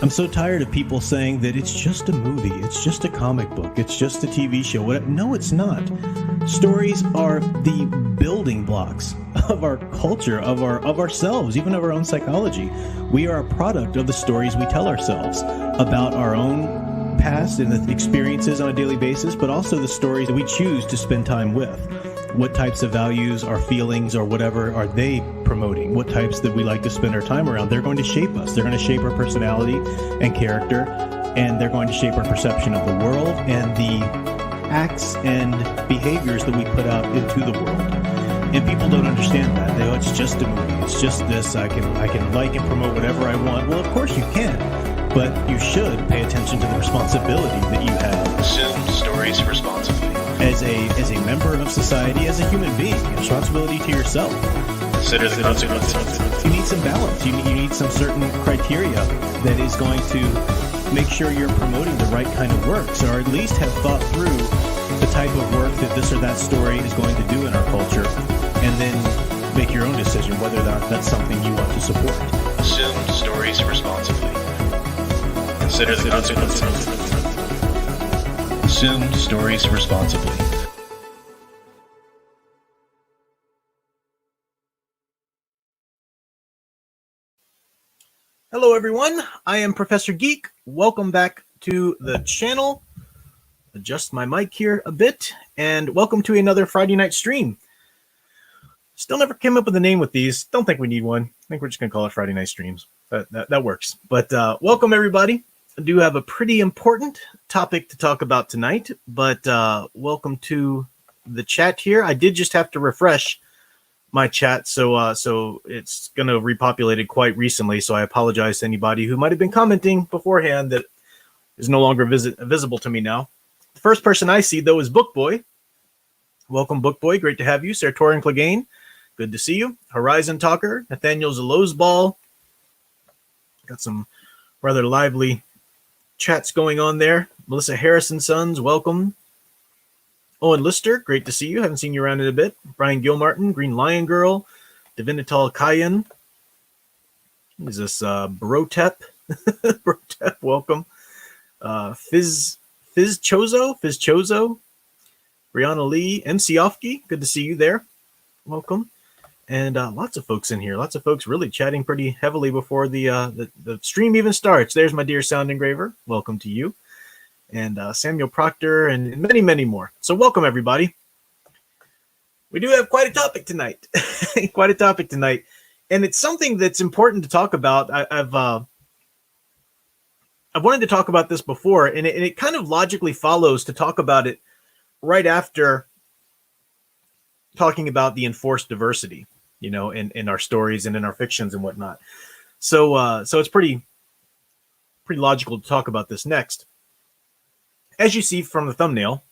I'm so tired of people saying that it's just a movie, it's just a comic book, it's just a TV show. No, it's not. Stories are the building blocks of our culture, of ourselves, even of our own psychology. We are a product of the stories we tell ourselves about our own past and the experiences on a daily basis, but also the stories that we choose to spend time with. What types of values or feelings or whatever are they promoting? What types that we like to spend our time around? They're going to shape us. They're going to shape our personality and character, and they're going to shape our perception of the world and the acts and behaviors that we put out into the world. And people don't understand that. They go, it's just a movie. It's just this. I can like and promote whatever I want. Well, of course you can, but you should pay attention to the responsibility that you have. Consume stories responsibly. As a member of society, as a human being, responsibility to yourself. Consider the consequences. You need some balance. You need some certain criteria that is going to make sure you're promoting the right kind of works, or at least have thought through the type of work that this or that story is going to do in our culture, and then make your own decision whether or not that's something you want to support. Consume stories responsibly. Consider the consequences. Consume stories responsibly. Hello everyone, I am Professor Geek. Welcome back to the channel. Adjust my mic here a bit, and welcome to another Friday night stream. Still never came up with a name with these. Don't think we need one. I think we're just gonna call it Friday night streams. That works. But welcome everybody. I do have a pretty important topic to talk about tonight, but welcome to the chat here. I did just have to refresh my chat, so it's going to repopulate it quite recently, so I apologize to anybody who might have been commenting beforehand that is no longer visible to me now. The first person I see, though, is Bookboy. Welcome, Bookboy. Great to have you. Sertorian Clegane, good to see you. Horizon Talker, Nathaniel Zalozball. Got some rather lively chats going on there. Melissa Harrison Sons, welcome. Owen Lister, great to see you. Haven't seen you around in a bit. Brian Gilmartin, Green Lion Girl, Divinital Kayan. What is this? Brotep. Brotep, welcome. Fizz Chozo. Brianna Lee, MC Ofke, good to see you there. Welcome. And lots of folks in here. Lots of folks really chatting pretty heavily before the stream even starts. There's my dear Sound Engraver. Welcome to you. And Samuel Proctor and many, many more. So welcome, everybody. We do have quite a topic tonight. Quite a topic tonight. And it's something that's important to talk about. I've wanted to talk about this before, and it kind of logically follows to talk about it right after talking about the enforced diversity, you know, in our stories and in our fictions and whatnot. So it's pretty logical to talk about this next. As you see from the thumbnail,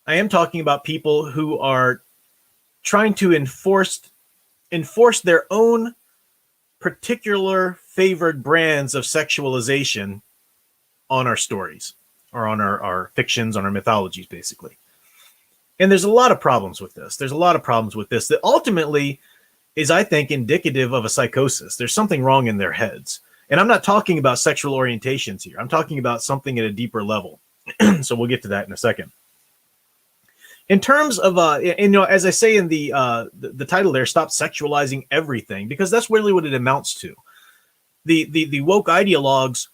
I am talking about people who are trying to enforce their own particular favored brands of sexualization on our stories, or on our fictions, on our mythologies, basically. And there's a lot of problems with this. There's a lot of problems with this that ultimately is, I think, indicative of a psychosis. There's something wrong in their heads. And I'm not talking about sexual orientations here. I'm talking about something at a deeper level. So we'll get to that in a second. In terms of, as I say in the title there, stop sexualizing everything, because that's really what it amounts to. The woke ideologues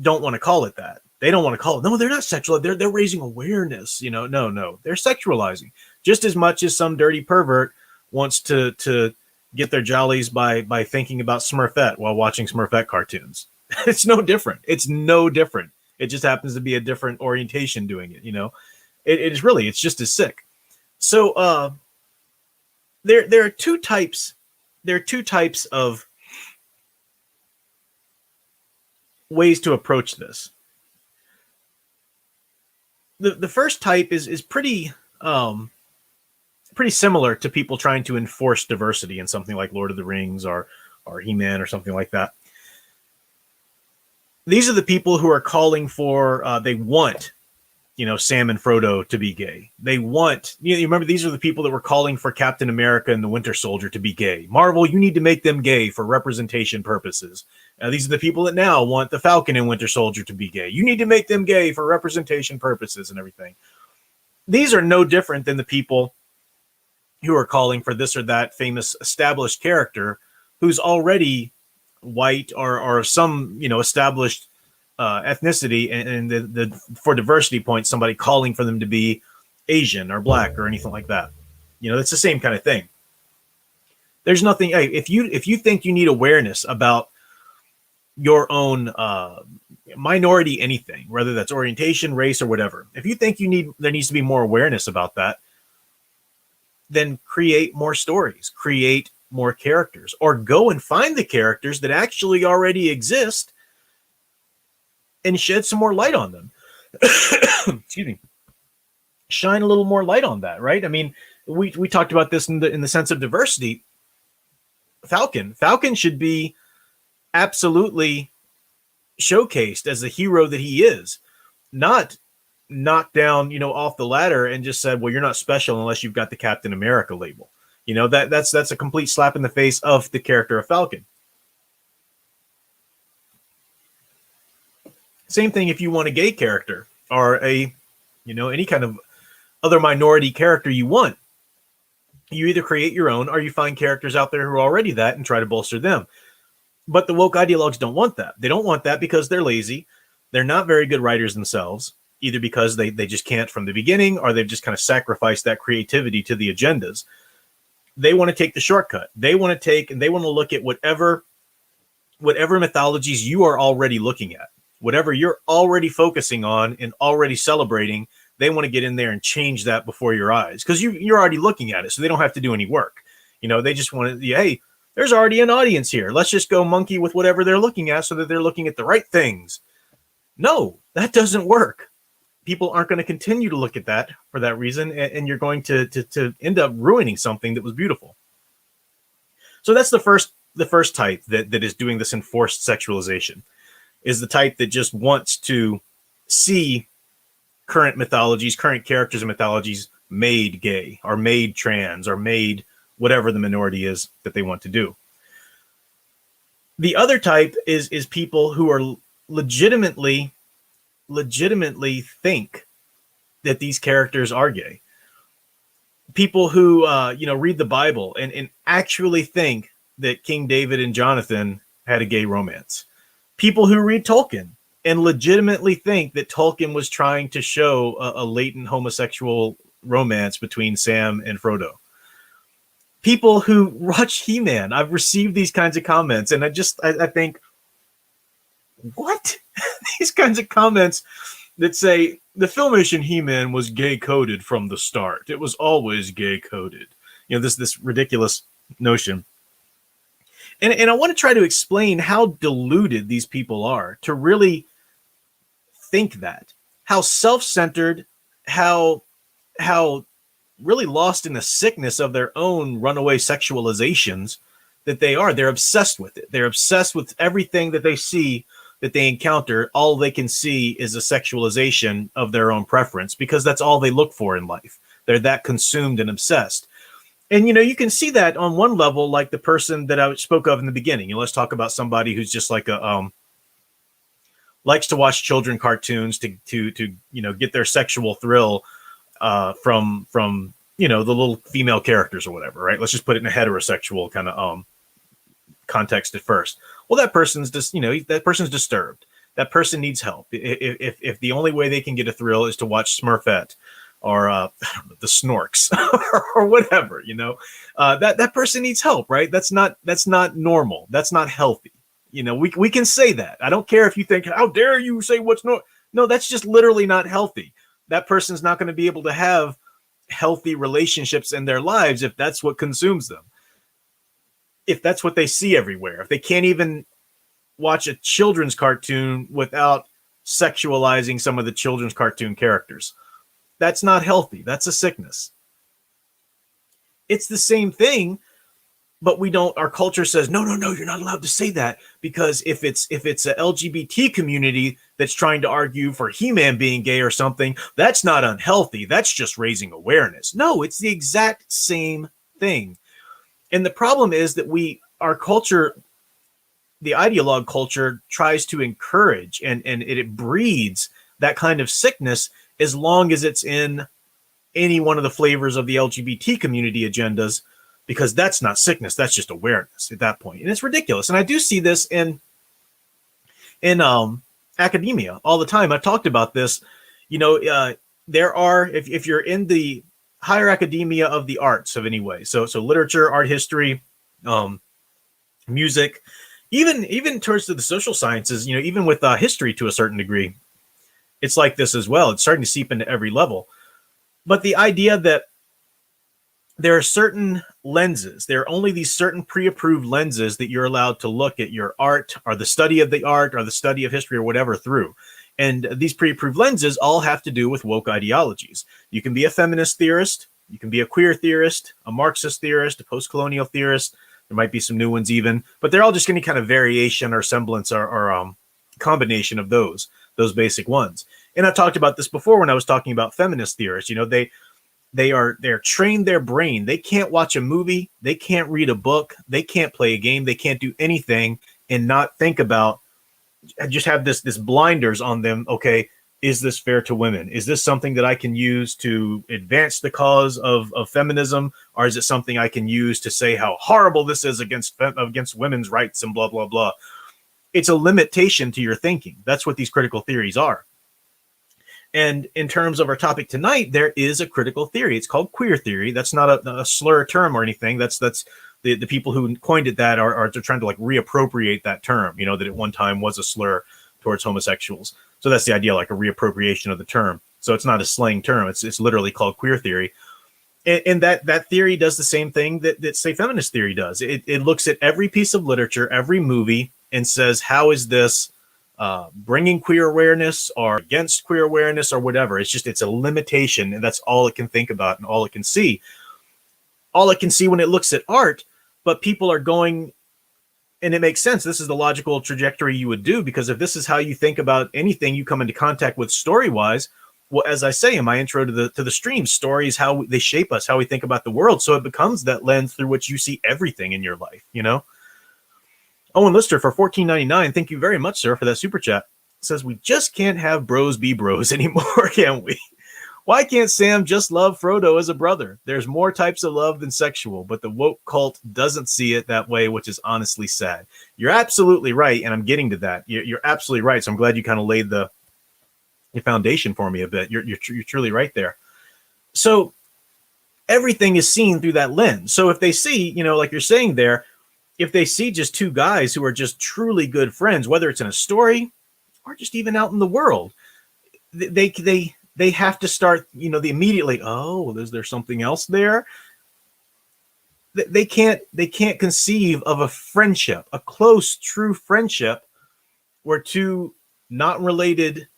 don't want to call it that. They don't want to call it. No, they're not sexual. They're raising awareness. You know, no, they're sexualizing just as much as some dirty pervert wants to get their jollies by thinking about Smurfette while watching Smurfette cartoons. It's no different. It's no different. It just happens to be a different orientation doing it. You know, it's just as sick. So there are two types. There are two types of ways to approach this. The first type is pretty similar to people trying to enforce diversity in something like Lord of the Rings or Heman or something like that. These are the people who are calling for, they want, Sam and Frodo to be gay. They want, you remember, these are the people that were calling for Captain America and the Winter Soldier to be gay. Marvel, you need to make them gay for representation purposes. These are the people that now want the Falcon and Winter Soldier to be gay. You need to make them gay for representation purposes and everything. These are no different than the people who are calling for this or that famous established character who's already white or some, established ethnicity, and for diversity points, somebody calling for them to be Asian or black or anything like that. It's the same kind of thing. There's nothing. Hey, if you think you need awareness about your own minority, anything, whether that's orientation, race, or whatever, if you think there needs to be more awareness about that, then create more stories, create more characters, or go and find the characters that actually already exist and shed some more light on them. Excuse me. Shine a little more light on that, right? I mean, we talked about this in the sense of diversity. Falcon should be absolutely showcased as the hero that he is, not knocked down, off the ladder and just said, well, you're not special unless you've got the Captain America label. That's a complete slap in the face of the character of Falcon. Same thing if you want a gay character or any kind of other minority character you want. You either create your own or you find characters out there who are already that and try to bolster them. But the woke ideologues don't want that. They don't want that because they're lazy. They're not very good writers themselves, either because they just can't from the beginning, or they've just kind of sacrificed that creativity to the agendas. They want to take the shortcut. They want to look at whatever mythologies you are already looking at. Whatever you're already focusing on and already celebrating, they want to get in there and change that before your eyes, because you're already looking at it, so they don't have to do any work. They just want to, hey, there's already an audience here. Let's just go monkey with whatever they're looking at so that they're looking at the right things. No, that doesn't work. People aren't going to continue to look at that for that reason, and you're going to end up ruining something that was beautiful. So that's the first type that is doing this enforced sexualization. Is the type that just wants to see current mythologies, current characters and mythologies made gay or made trans or made whatever the minority is that they want to do. The other type is people who are legitimately think that these characters are gay. People who read the Bible and actually think that King David and Jonathan had a gay romance. People who read Tolkien and legitimately think that Tolkien was trying to show a latent homosexual romance between Sam and Frodo. People who watch Heman. I've received these kinds of comments, and I think, what? These kinds of comments that say the Filmation He-Man was gay coded from the start. It was always gay coded. This ridiculous notion. And I want to try to explain how deluded these people are to really think that. How self-centered, how really lost in the sickness of their own runaway sexualizations that they are. They're obsessed with it. They're obsessed with everything that they see, that they encounter. All they can see is a sexualization of their own preference, because that's all they look for in life. They're that consumed and obsessed. And, you can see that on one level, like the person that I spoke of in the beginning. Let's talk about somebody who's just like likes to watch children cartoons to get their sexual thrill from the little female characters or whatever, right? Let's just put it in a heterosexual kind of context at first. Well, that person's just, that person's disturbed. That person needs help. If the only way they can get a thrill is to watch Smurfette or the Snorks or whatever, that person needs help, right? That's not normal. That's not healthy. We can say that. I don't care if you think, how dare you say what's normal? No, that's just literally not healthy. That person's not going to be able to have healthy relationships in their lives if that's what consumes them. If that's what they see everywhere. If they can't even watch a children's cartoon without sexualizing some of the children's cartoon characters. That's not healthy. That's a sickness. It's the same thing but we don't. Our culture says no, no, no. You're not allowed to say that, because if it's a LGBT community that's trying to argue for He-Man being gay or something, that's not unhealthy. That's just raising awareness. No, it's the exact same thing. And the problem is that our culture, the ideologue culture, tries to encourage and it breeds that kind of sickness as long as it's in any one of the flavors of the LGBT community agendas, because that's not sickness, that's just awareness at that point. And it's ridiculous. And I do see this in academia all the time. I've talked about this. There are, if you're in the higher academia of the arts of any way, so literature, art history, music, even towards the social sciences, even with history to a certain degree, it's like this as well. It's starting to seep into every level. But the idea that there are certain lenses, there are only these certain pre-approved lenses that you're allowed to look at your art or the study of the art or the study of history or whatever through. And these pre-approved lenses all have to do with woke ideologies. You can be a feminist theorist, you can be a queer theorist, a Marxist theorist, a post-colonial theorist. There might be some new ones even, but they're all just any kind of variation or semblance or combination of those basic ones. And I've talked about this before when I was talking about feminist theorists. They're trained their brain. They can't watch a movie. They can't read a book. They can't play a game. They can't do anything and not think about, just have this blinders on them. Okay, is this fair to women? Is this something that I can use to advance the cause of feminism? Or is it something I can use to say how horrible this is against women's rights and blah, blah, blah? It's a limitation to your thinking. That's what these critical theories are. And in terms of our topic tonight, there is a critical theory. It's called queer theory. That's not a slur term or anything. That's the people who coined it that are trying to like reappropriate that term, that at one time was a slur towards homosexuals. So that's the idea, like a reappropriation of the term. So it's not a slang term. It's literally called queer theory. And that theory does the same thing that say feminist theory does. It looks at every piece of literature, every movie, and says, how is this bringing queer awareness or against queer awareness or whatever. It's a limitation, and that's all it can think about and all it can see. All it can see when it looks at art, but people are going, and it makes sense. This is the logical trajectory you would do, because if this is how you think about anything you come into contact with story-wise, well, as I say in my intro to the stream, stories, how they shape us, how we think about the world. So it becomes that lens through which you see everything in your life, Owen Lister for $14.99. Thank you very much, sir, for that super chat. Says we just can't have bros be bros anymore, can we? Why can't Sam just love Frodo as a brother? There's more types of love than sexual, but the woke cult doesn't see it that way, which is honestly sad. You're absolutely right, and I'm getting to that. You're absolutely right. So I'm glad you kind of laid the foundation for me a bit. You're truly right there. So everything is seen through that lens. So if they see, like you're saying there, if they see just two guys who are just truly good friends, whether it's in a story or just even out in the world, they have to start, they immediately, oh, is there something else there? They can't conceive of a friendship, a close, true friendship where two not related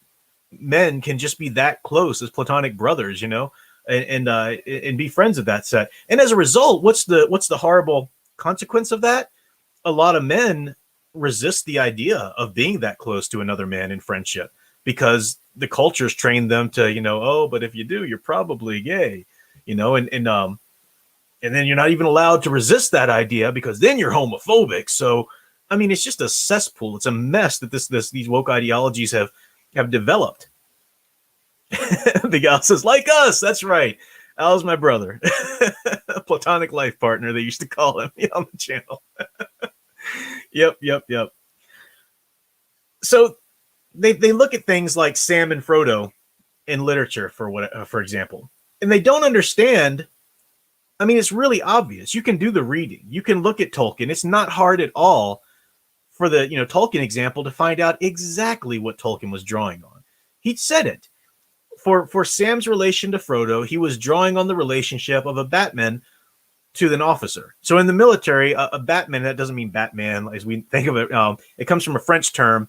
men can just be that close as platonic brothers, and be friends of that set. And as a result, what's the horrible consequence of that? A lot of men resist the idea of being that close to another man in friendship, because the culture's trained them to, oh, but if you do, you're probably gay, and then you're not even allowed to resist that idea, because then you're homophobic. So, I mean, it's just a cesspool. It's a mess that these woke ideologies have developed. The gal says, like us. That's right. Al's my brother. A platonic life partner, they used to call him on the channel. Yep. So they look at things like Sam and Frodo in literature, for example, and they don't understand. I mean, it's really obvious. You can do the reading. You can look at Tolkien. It's not hard at all for the Tolkien example to find out exactly what Tolkien was drawing on. He said it. For Sam's relation to Frodo, he was drawing on the relationship of a Batman to an officer. So in the military, a Batman, that doesn't mean Batman as we think of it. It comes from a French term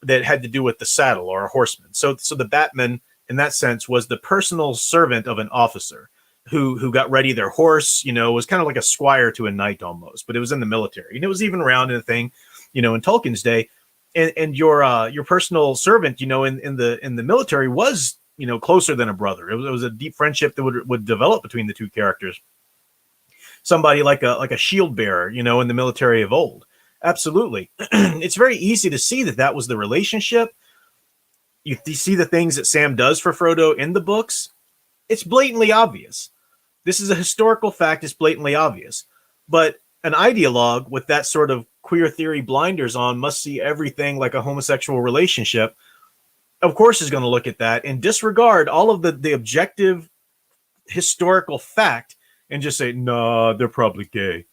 that had to do with the saddle or a horseman. So the Batman, in that sense, was the personal servant of an officer who got ready their horse, was kind of like a squire to a knight almost, but it was in the military, and it was even around in a thing, in Tolkien's day. And your personal servant, in the military was, closer than a brother. It was a deep friendship that would develop between the two characters. Somebody like a shield bearer, in the military of old. Absolutely. It's very easy to see that was the relationship. You see the things that Sam does for Frodo in the books. It's blatantly obvious. This is a historical fact. It's blatantly obvious. But an ideologue with that sort of queer theory blinders on must see everything like a homosexual relationship. Of course is going to look at that and disregard all of the objective historical fact and just say, nah, they're probably gay.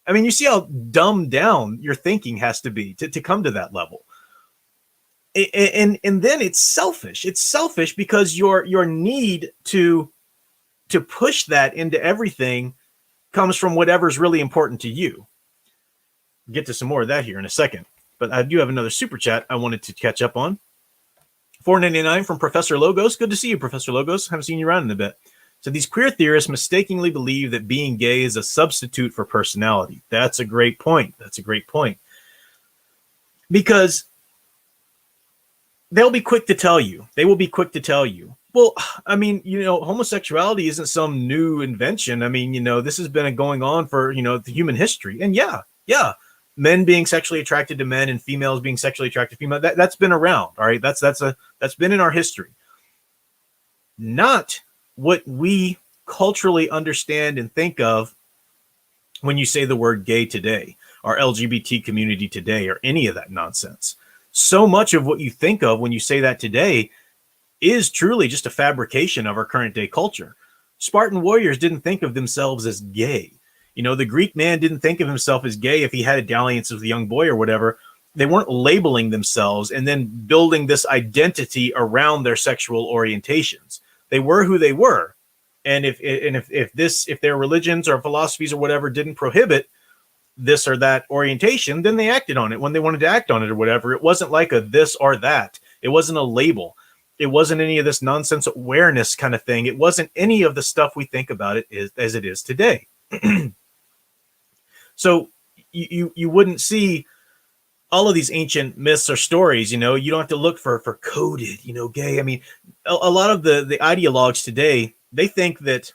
I mean, you see how dumbed down your thinking has to be to come to that level. And then it's selfish. It's selfish because your need to push that into everything comes from whatever's really important to you. Get to some more of that here in a second. But I do have another super chat I wanted to catch up on. $4.99 from Professor Logos. Good to see you, Professor Logos. Haven't seen you around in a bit. So these queer theorists mistakenly believe that being gay is a substitute for personality. That's a great point. That's a great point. Because they'll be quick to tell you. They will be quick to tell you. Well, I mean, homosexuality isn't some new invention. I mean, this has been going on for, the human history. And yeah, men being sexually attracted to men and females being sexually attracted to females, that's been around. All right. That's been in our history. Not what we culturally understand and think of when you say the word gay today, or LGBT community today, or any of that nonsense. So much of what you think of when you say that today is truly just a fabrication of our current day culture. Spartan warriors didn't think of themselves as gay. The Greek man didn't think of himself as gay if he had a dalliance with a young boy or whatever. They weren't labeling themselves and then building this identity around their sexual orientations. They were who they were. And if their religions or philosophies or whatever didn't prohibit this or that orientation, then they acted on it when they wanted to act on it or whatever. It wasn't like a this or that. It wasn't a label. It wasn't any of this nonsense awareness kind of thing. It wasn't any of the stuff we think about it as it is today. So you wouldn't see all of these ancient myths or stories, you don't have to look for coded, gay. I mean, a lot of the ideologues today, they think that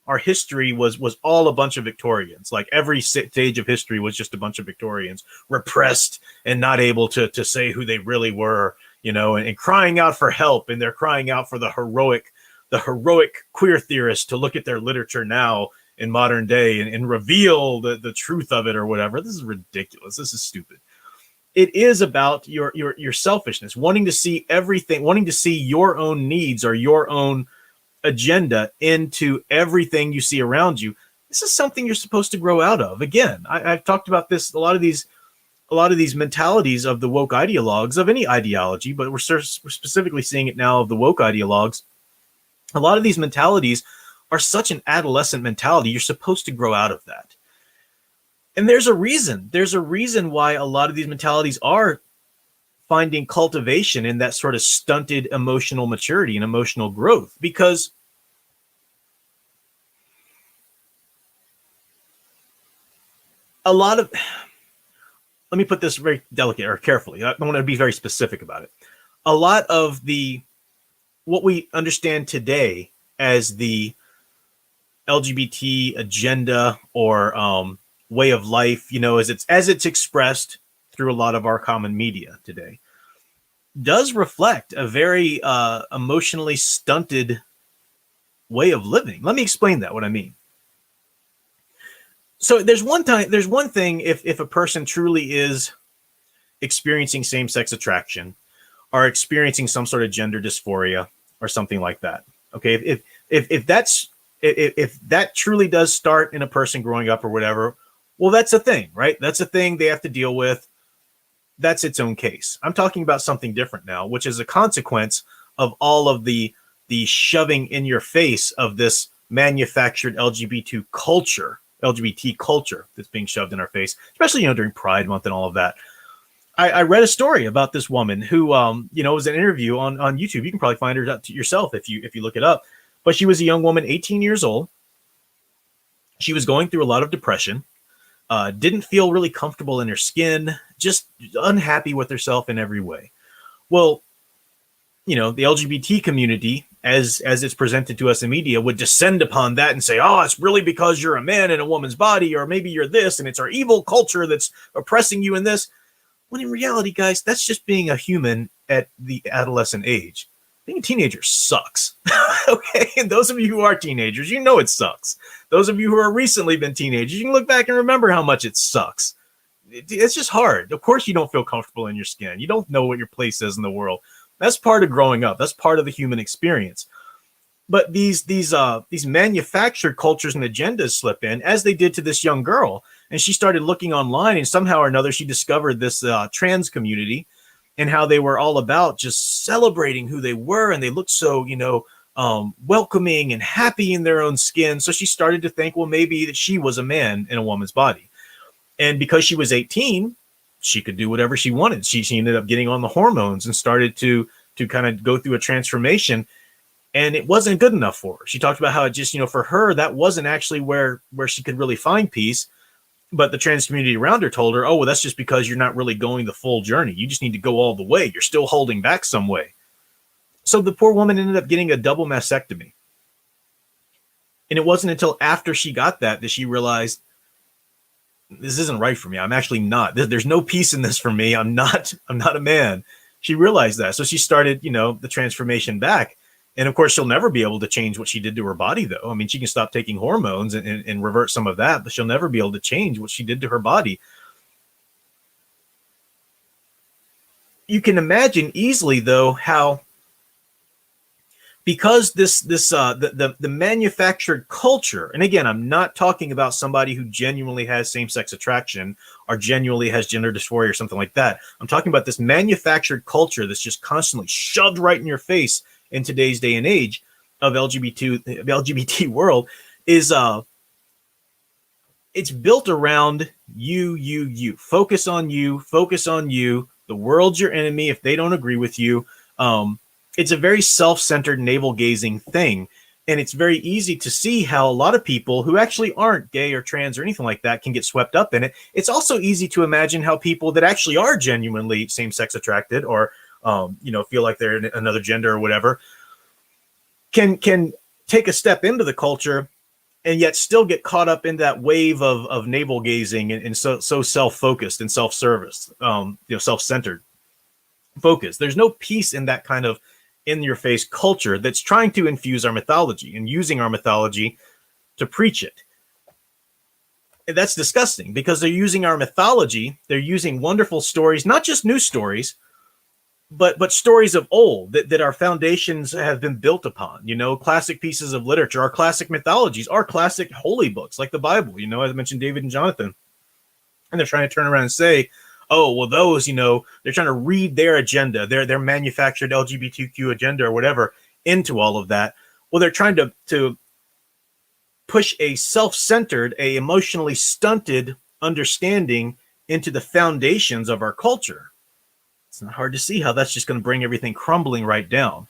our history was all a bunch of Victorians. Like every stage of history was just a bunch of Victorians repressed and not able to say who they really were, and crying out for help. And they're crying out for the heroic queer theorists to look at their literature now in modern day and reveal the truth of it or whatever. This is ridiculous. This is stupid. It is about your selfishness, wanting to see everything, wanting to see your own needs or your own agenda into everything you see around you. This is something you're supposed to grow out of. Again, I've talked about this, a lot of these mentalities of the woke ideologues of any ideology, but we're specifically seeing it now of the woke ideologues. A lot of these mentalities are such an adolescent mentality. You're supposed to grow out of that. And there's a reason. There's a reason why a lot of these mentalities are finding cultivation in that sort of stunted emotional maturity and emotional growth. Because a lot of, let me put this very delicate or carefully. I want to be very specific about it. A lot of what we understand today as the LGBT agenda or way of life, as it's expressed through a lot of our common media today, does reflect a very emotionally stunted way of living. Let me explain that, what I mean. So there's one thing if a person truly is experiencing same-sex attraction or experiencing some sort of gender dysphoria or something like that. Okay, if that truly does start in a person growing up or whatever, well, that's a thing, right? That's a thing they have to deal with. That's its own case. I'm talking about something different now, which is a consequence of all of the shoving in your face of this manufactured LGBT culture that's being shoved in our face, especially, during Pride Month and all of that. I read a story about this woman who, was an interview on YouTube. You can probably find her out yourself if you look it up. But she was a young woman, 18 years old. She was going through a lot of depression, didn't feel really comfortable in her skin, just unhappy with herself in every way. Well, the LGBT community, as it's presented to us in media, would descend upon that and say, oh, it's really because you're a man in a woman's body, or maybe you're this, and it's our evil culture that's oppressing you in this. When in reality, guys, that's just being a human at the adolescent age. Being a teenager sucks. Okay, and those of you who are teenagers, you know it sucks. Those of you who are recently been teenagers, you can look back and remember how much it sucks. It's just hard. Of course you don't feel comfortable in your skin. You don't know what your place is in the world. That's part of growing up. That's part of the human experience. But these manufactured cultures and agendas slip in, as they did to this young girl. And she started looking online, and somehow or another she discovered this trans community and how they were all about just celebrating who they were, and they looked so, welcoming and happy in their own skin. So she started to think, well, maybe that she was a man in a woman's body. And because she was 18, she could do whatever she wanted. She ended up getting on the hormones and started to kind of go through a transformation, and it wasn't good enough for her. She talked about how it just, for her, that wasn't actually where she could really find peace. But the trans community around her told her, oh, well, that's just because you're not really going the full journey. You just need to go all the way. You're still holding back some way. So the poor woman ended up getting a double mastectomy. And it wasn't until after she got that she realized, this isn't right for me. I'm actually not. There's no peace in this for me. I'm not a man. She realized that. So she started, the transformation back. And of course, she'll never be able to change what she did to her body, though. I mean, she can stop taking hormones and revert some of that, but she'll never be able to change what she did to her body. You can imagine easily, though, how because the manufactured culture, and again, I'm not talking about somebody who genuinely has same-sex attraction or genuinely has gender dysphoria or something like that. I'm talking about this manufactured culture that's just constantly shoved right in your face in today's day and age of LGBT world is it's built around you. Focus on you. The world's your enemy if they don't agree with you. It's a very self-centered, navel-gazing thing. And it's very easy to see how a lot of people who actually aren't gay or trans or anything like that can get swept up in it. It's also easy to imagine how people that actually are genuinely same-sex attracted or feel like they're another gender or whatever, can take a step into the culture and yet still get caught up in that wave of navel gazing and so self-focused and self-service, self-centered focus. There's no peace in that kind of in-your-face culture that's trying to infuse our mythology and using our mythology to preach it. And that's disgusting because they're using our mythology. They're using wonderful stories, not just new stories, but stories of old that our foundations have been built upon, classic pieces of literature, our classic mythologies, our classic holy books like the Bible, as I mentioned, David and Jonathan. And they're trying to turn around and say, oh, well, those, they're trying to read their agenda, their manufactured LGBTQ agenda or whatever into all of that. Well, they're trying to push a self-centered, a emotionally stunted understanding into the foundations of our culture. It's not hard to see how that's just going to bring everything crumbling right down.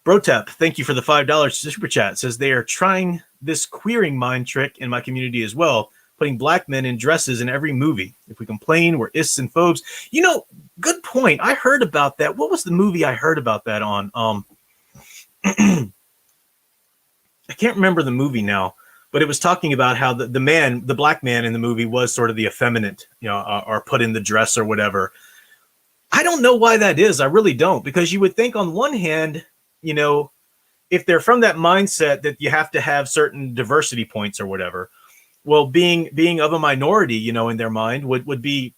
Brotep, thank you for the $5 super chat. Says they are trying this queering mind trick in my community as well, putting black men in dresses in every movie. If we complain, we're ists and phobes. Good point. I heard about that. What was the movie I heard about that on? I can't remember the movie now, but it was talking about how the black man in the movie was sort of the effeminate, or put in the dress or whatever. I don't know why that is. I really don't, because you would think on one hand, if they're from that mindset that you have to have certain diversity points or whatever, well, being of a minority, in their mind would be,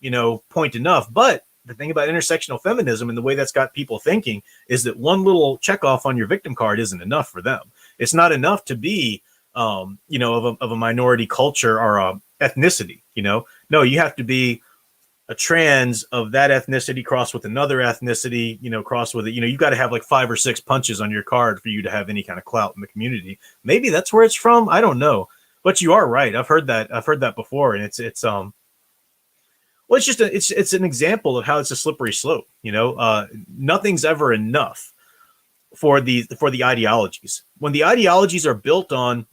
point enough. But the thing about intersectional feminism and the way that's got people thinking is that one little check off on your victim card isn't enough for them. It's not enough to be, of a minority culture or a ethnicity, No, you have to be a trans of that ethnicity crossed with another ethnicity, crossed with it. You got to have like 5 or 6 punches on your card for you to have any kind of clout in the community. Maybe that's where it's from. I don't know. But you are right. I've heard that before. And it's an example of how it's a slippery slope. Nothing's ever enough for the ideologies. When the ideologies are built on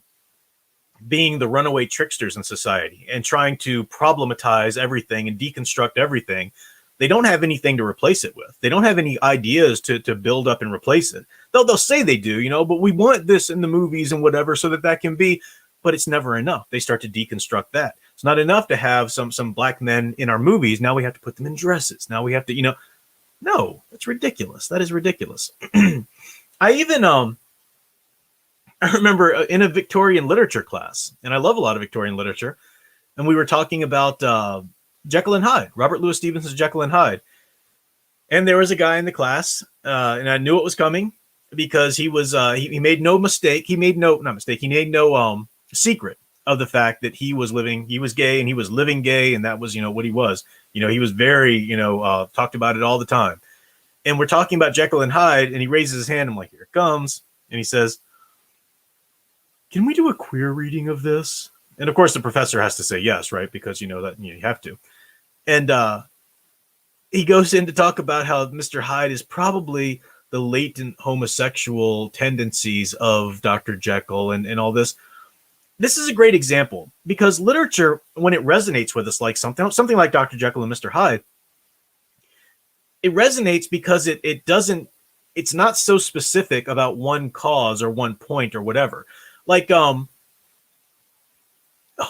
being the runaway tricksters in society and trying to problematize everything and deconstruct everything, they don't have anything to replace it with. They don't have any ideas to build up and replace it. They'll say they do, you know, but we want this in the movies and whatever so that can be, but it's never enough. They start to deconstruct that. It's not enough to have some black men in our movies. Now we have to put them in dresses. Now we have to, you know, no, that's ridiculous. That is ridiculous. I even, I remember in a Victorian literature class, and I love a lot of Victorian literature, and we were talking about Jekyll and Hyde, Robert Louis Stevenson's Jekyll and Hyde. And there was a guy in the class, and I knew it was coming because he was he made no mistake. He made no secret of the fact that he was gay and he was living gay, and that was, you know, what he was. You know, he was very, you know, talked about it all the time. And we're talking about Jekyll and Hyde, and he raises his hand. I'm like, here it comes. And he says, can we do a queer reading of this? And of course the professor has to say yes, right? Because you know that you have to. And he goes in to talk about how Mr. Hyde is probably the latent homosexual tendencies of Dr. Jekyll and all this. This is a great example because literature, when it resonates with us like something like Dr. Jekyll and Mr. Hyde, it resonates because it's not so specific about one cause or one point or whatever. Like, oh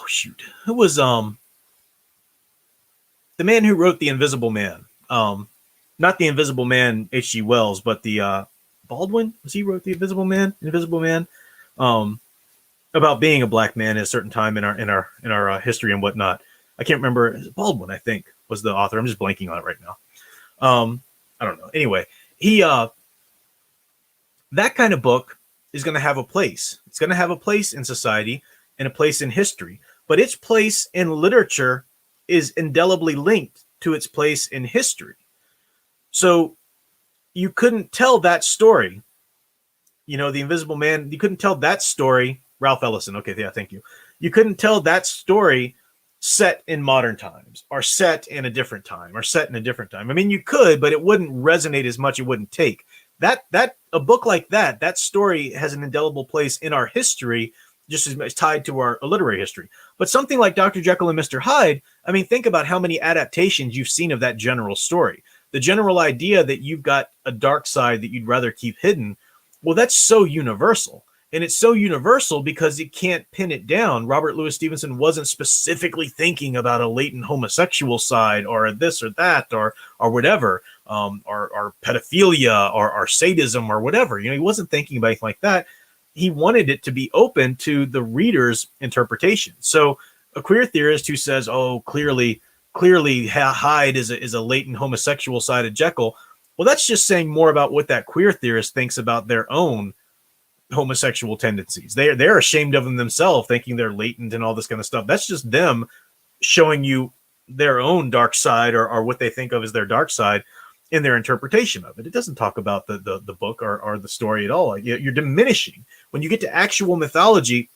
shoot, who was the man who wrote The Invisible Man? Not The Invisible Man, H.G. Wells, but the Baldwin. Was he wrote The Invisible Man? Invisible Man, about being a black man at a certain time in our history and whatnot. I can't remember. Baldwin, I think, was the author. I'm just blanking on it right now. I don't know. Anyway, he that kind of book is going to have a place. It's going to have a place in society and a place in history, but its place in literature is indelibly linked to its place in history. So you couldn't tell that story, you know, The Invisible Man, you couldn't tell that story, Ralph Ellison. Okay. Yeah. Thank you. You couldn't tell that story set in modern times or set in a different time or set in a different time. I mean, you could, but it wouldn't resonate as much. It wouldn't take that a book like that story has an indelible place in our history, just as much tied to our literary history. But something like Dr. Jekyll and Mr. Hyde, I mean, think about how many adaptations you've seen of that general story. The general idea that you've got a dark side that you'd rather keep hidden. Well, that's so universal. And it's so universal because you can't pin it down. Robert Louis Stevenson wasn't specifically thinking about a latent homosexual side or this or that or whatever, or pedophilia or sadism or whatever. You know, he wasn't thinking about anything like that. He wanted it to be open to the reader's interpretation. So a queer theorist who says, oh, clearly Hyde is a latent homosexual side of Jekyll. Well, that's just saying more about what that queer theorist thinks about their own homosexual tendencies. They're ashamed of them themselves, thinking they're latent and all this kind of stuff. That's just them showing you their own dark side or what they think of as their dark side in their interpretation of it. It doesn't talk about the book or the story at all. You're diminishing when you get to actual mythology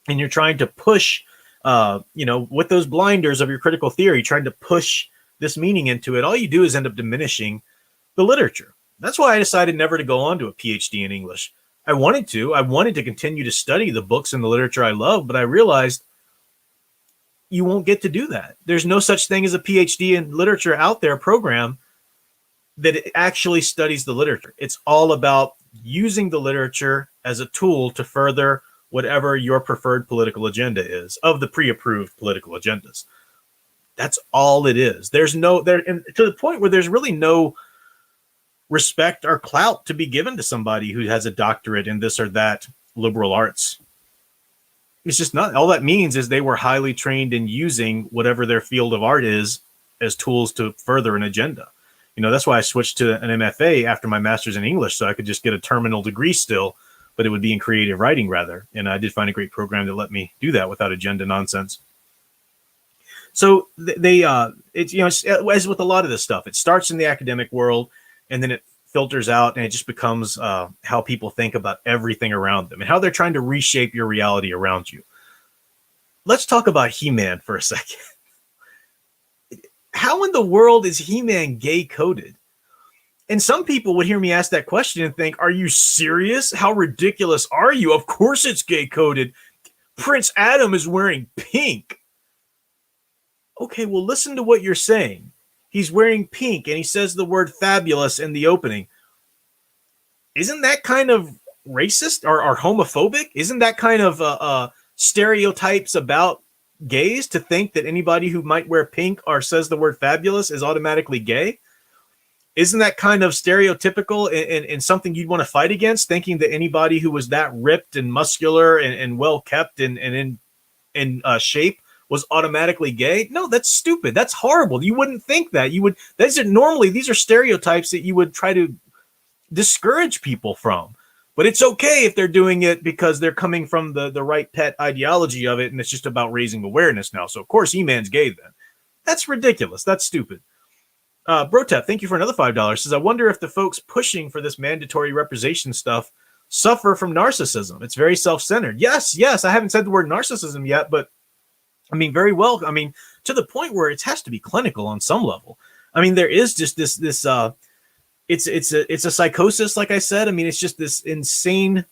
and you're trying to push, with those blinders of your critical theory, trying to push this meaning into it. All you do is end up diminishing the literature. That's why I decided never to go on to a PhD in English. I wanted to continue to study the books and the literature I love, but I realized you won't get to do that. There's no such thing as a PhD in literature out there program that it actually studies the literature. It's all about using the literature as a tool to further whatever your preferred political agenda is of the pre-approved political agendas. That's all it is. There's no there, and to the point where there's really no respect or clout to be given to somebody who has a doctorate in this or that liberal arts. It's just not. All that means is they were highly trained in using whatever their field of art is as tools to further an agenda. You know, that's why I switched to an MFA after my master's in English, so I could just get a terminal degree still, but it would be in creative writing rather. And I did find a great program that let me do that without agenda nonsense. So it's as with a lot of this stuff, it starts in the academic world and then it filters out and it just becomes how people think about everything around them and how they're trying to reshape your reality around you. Let's talk about He-Man for a second. How in the world is He-Man gay coded? And some people would hear me ask that question and think, are you serious? How ridiculous are you? Of course it's gay coded. Prince Adam is wearing pink. Okay, well, listen to what you're saying. He's wearing pink and he says the word fabulous in the opening. Isn't that kind of racist or homophobic? Isn't that kind of stereotypes about gays to think that anybody who might wear pink or says the word fabulous is automatically gay? Isn't that kind of stereotypical and something you'd want to fight against, thinking that anybody who was that ripped and muscular and well kept and in shape was automatically gay? No, that's stupid. That's horrible. You wouldn't think that. These are stereotypes that you would try to discourage people from. But it's okay if they're doing it because they're coming from the right pet ideology of it, and it's just about raising awareness now. So of course He-Man's gay then. That's ridiculous. That's stupid. Brotep, thank you for another $5. Says, I wonder if the folks pushing for this mandatory representation stuff suffer from narcissism. It's very self-centered. Yes. I haven't said the word narcissism yet, but I mean, very well. I mean, to the point where it has to be clinical on some level. I mean, there is just this it's a psychosis, like I said. I mean, it's just this insane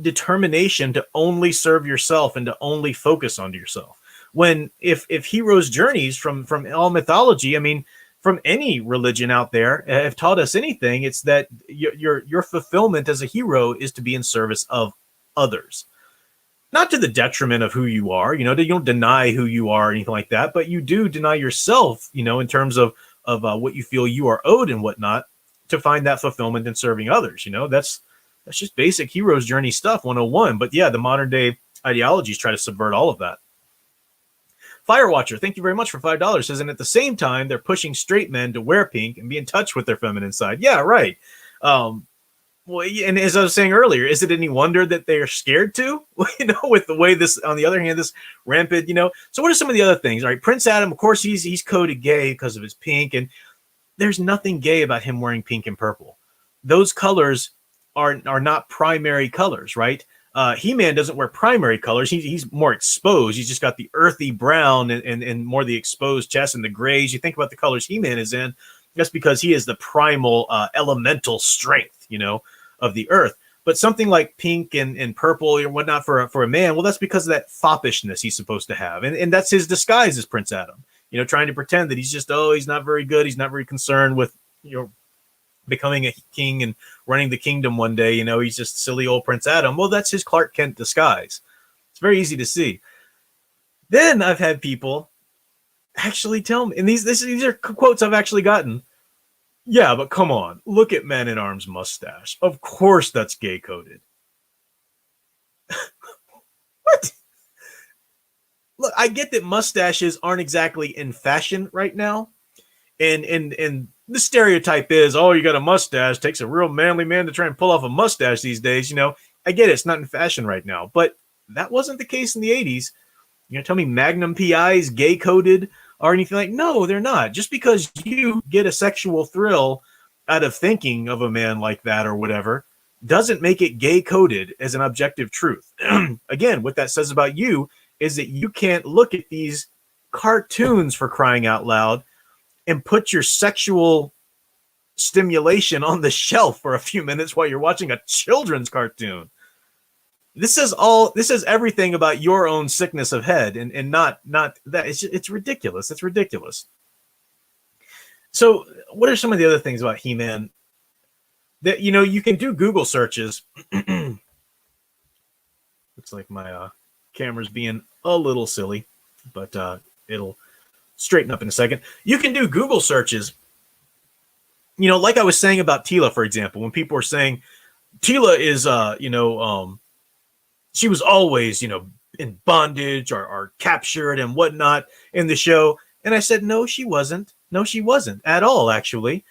determination to only serve yourself and to only focus on yourself. When if heroes' journeys from all mythology, I mean, from any religion out there have taught us anything, it's that your fulfillment as a hero is to be in service of others, not to the detriment of who you are. You don't deny who you are or anything like that, but you do deny yourself, in terms of what you feel you are owed and whatnot, to find that fulfillment in serving others. That's just basic hero's journey stuff 101. But yeah, the modern day ideologies try to subvert all of that. Firewatcher, thank you very much for $5. Says, and at the same time, they're pushing straight men to wear pink and be in touch with their feminine side. Yeah, right. Well, and as I was saying earlier, is it any wonder that they are scared to? With the way this, on the other hand, this rampant, So what are some of the other things? All right, Prince Adam, of course, he's coded gay because of his pink, and there's nothing gay about him wearing pink and purple. Those colors are not primary colors, right? He-Man doesn't wear primary colors. He's more exposed. He's just got the earthy brown and more the exposed chest and the grays. You think about the colors He-Man is in, that's because he is the primal elemental strength, of the earth. But something like pink and purple or whatnot for a man, well, that's because of that foppishness he's supposed to have. And that's his disguise as Prince Adam, trying to pretend that he's just, he's not very good. He's not very concerned with, becoming a king and running the kingdom one day. He's just silly old Prince Adam. Well, that's his Clark Kent disguise. It's very easy to see. Then I've had people actually tell me, and these are quotes I've actually gotten. Yeah, but come on, look at Man-at-Arms' mustache. Of course that's gay coded. What? Look, I get that mustaches aren't exactly in fashion right now. And the stereotype is, you got a mustache. Takes a real manly man to try and pull off a mustache these days. I get it. It's not in fashion right now, but that wasn't the case in the 80s. You're going to tell me Magnum PI is gay coded or anything like? No, they're not. Just because you get a sexual thrill out of thinking of a man like that or whatever doesn't make it gay coded as an objective truth. Again, what that says about you is that you can't look at these cartoons, for crying out loud, and put your sexual stimulation on the shelf for a few minutes while you're watching a children's cartoon. This is everything about your own sickness of head and not that. It's ridiculous. It's ridiculous. So what are some of the other things about He-Man that, you can do Google searches. Looks like my camera's being a little silly, but it'll straighten up in a second. You can do Google searches. Like I was saying about Tila, for example, when people were saying Tila is, she was always, in bondage or captured and whatnot in the show. And I said, no, she wasn't. No, she wasn't at all, actually.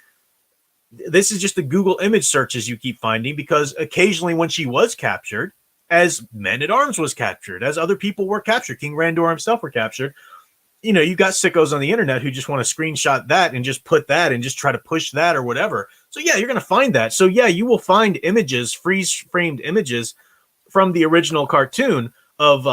This is just the Google image searches you keep finding, because occasionally when she was captured, as Man-at-Arms was captured, as other people were captured, King Randor himself were captured, you got sickos on the internet who just want to screenshot that and just put that and just try to push that or whatever. So yeah, you're going to find that. So yeah, you will find images, freeze framed images from the original cartoon of,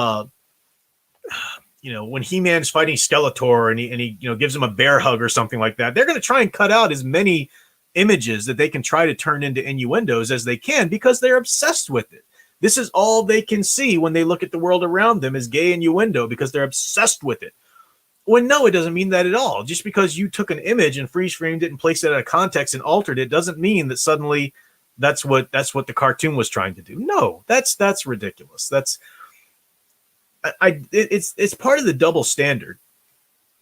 when He-Man's fighting Skeletor and he gives him a bear hug or something like that. They're going to try and cut out as many images that they can try to turn into innuendos as they can because they're obsessed with it. This is all they can see when they look at the world around them is gay innuendo because they're obsessed with it. When no, it doesn't mean that at all. Just because you took an image and freeze framed it and placed it out of context and altered it doesn't mean that suddenly that's what the cartoon was trying to do. No, that's ridiculous. It's part of the double standard.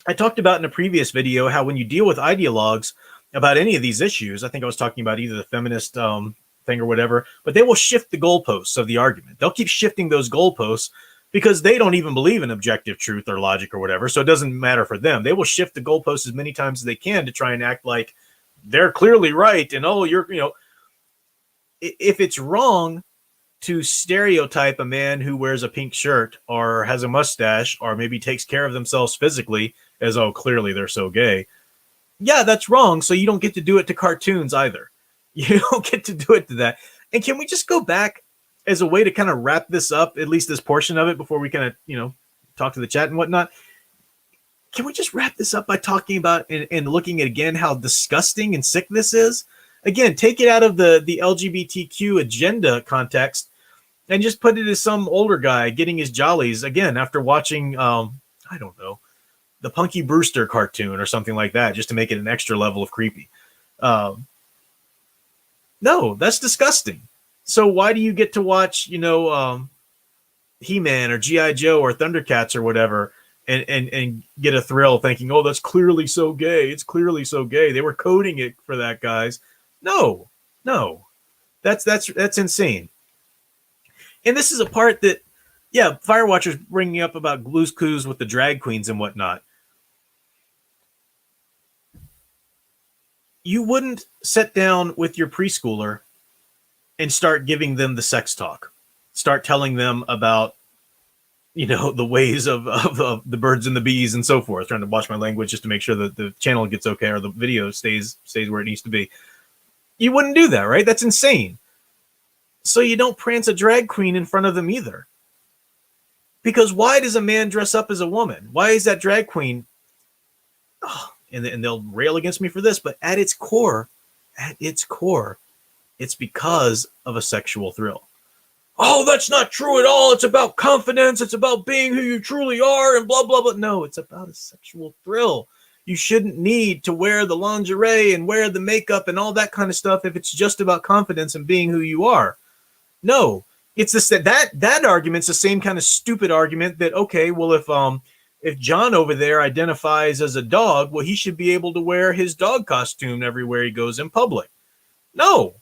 I talked about in a previous video how when you deal with ideologues about any of these issues, I think I was talking about either the feminist thing or whatever, but they will shift the goalposts of the argument. They'll keep shifting those goalposts because they don't even believe in objective truth or logic or whatever, so it doesn't matter for them. They will shift the goalposts as many times as they can to try and act like they're clearly right and, oh, you're, you know, if it's wrong to stereotype a man who wears a pink shirt or has a mustache or maybe takes care of themselves physically as, oh, clearly they're so gay. Yeah, that's wrong. So you don't get to do it to cartoons either. You don't get to do it to that. And can we just go back as a way to kind of wrap this up, at least this portion of it, before we kind of, you know, talk to the chat and whatnot? Can we just wrap this up by talking about and looking at again how disgusting and sick this is? Again, take it out of the LGBTQ agenda context and just put it as some older guy getting his jollies again after watching, I don't know, the Punky Brewster cartoon or something like that, just to make it an extra level of creepy. No, that's disgusting. So why do you get to watch, you know, Heman or G.I. Joe or Thundercats or whatever and get a thrill thinking, oh, that's clearly so gay. It's clearly so gay. They were coding it for that, guys. No, that's insane. And this is a part that, yeah, Firewatcher's bringing up about Blue's Clues with the drag queens and whatnot. You wouldn't sit down with your preschooler and start giving them the sex talk. Start telling them about, you know, the ways of the birds and the bees and so forth. Trying to watch my language just to make sure that the channel gets okay or the video stays where it needs to be. You wouldn't do that, right? That's insane. So you don't prance a drag queen in front of them either. Because why does a man dress up as a woman? Why is that drag queen? Oh, and they'll rail against me for this, but at its core, it's because of a sexual thrill. Oh, that's not true at all. It's about confidence. It's about being who you truly are and blah, blah, blah. No, it's about a sexual thrill. You shouldn't need to wear the lingerie and wear the makeup and all that kind of stuff if it's just about confidence and being who you are. No, it's this, that argument's the same kind of stupid argument that, okay, well, if John over there identifies as a dog, well, he should be able to wear his dog costume everywhere he goes in public. No,